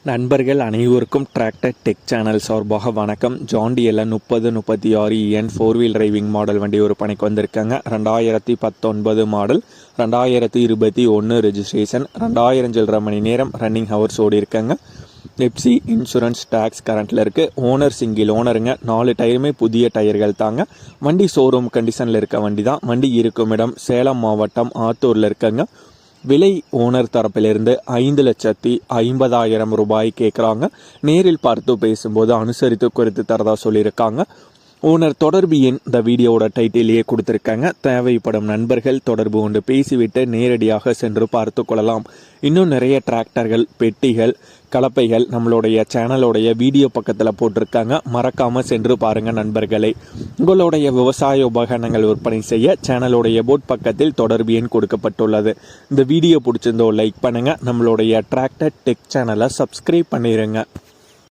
நண்பர்கள் அனைவருக்கும் tractor tech channel சார்பாக வணக்கம். ஜான் டீர்ல 3036 EN 4-wheel டிரைவிங் மாடல் வண்டி ஒரு பணிக்கு வந்திருக்காங்க. 2019 மாடல், 2021 ரெஜிஸ்ட்ரேஷன், 2000 சில்லரை மணி நேரம் ரன்னிங் ஹவர்ஸ் ஓடி இருக்காங்க. எப்சி இன்சூரன்ஸ் டேக்ஸ் கரண்ட்டில் இருக்குது. Owner single ஓனருங்க. 4 டயருமே புதிய டயர்கள் தாங்க. வண்டி ஷோரூம் கண்டிஷனில் இருக்க வண்டி தான். வண்டி இருக்கும் இடம் சேலம் மாவட்டம் ஆத்தூரில் இருக்காங்க. விலை ஓனர் தரப்பிலிருந்து 5,50,000 ரூபாய் கேட்குறாங்க. நேரில் பார்த்து பேசும்போது அனுசரித்து குறித்து தரதா சொல்லியிருக்காங்க. ஓனர் தொடர்பு எண் இந்த வீடியோவோட டைட்டிலேயே கொடுத்துருக்காங்க. தேவைப்படும் நண்பர்கள் தொடர்பு கொண்டு பேசிவிட்டு நேரடியாக சென்று பார்த்து கொள்ளலாம். இன்னும் நிறைய டிராக்டர்கள், பெட்டிகள், கலப்பைகள் நம்மளுடைய சேனலோடைய வீடியோ பக்கத்தில் போட்டிருக்காங்க. மறக்காமல் சென்று பாருங்கள் நண்பர்களே. உங்களுடைய விவசாய உபகரணங்கள் விற்பனை செய்ய சேனலுடைய போட் பக்கத்தில் தொடர்பு எண் கொடுக்கப்பட்டுள்ளது. இந்த வீடியோ பிடிச்சிருந்தோ லைக் பண்ணுங்கள். நம்மளுடைய டிராக்டர் டெக் சேனலை சப்ஸ்கிரைப் பண்ணிடுங்க.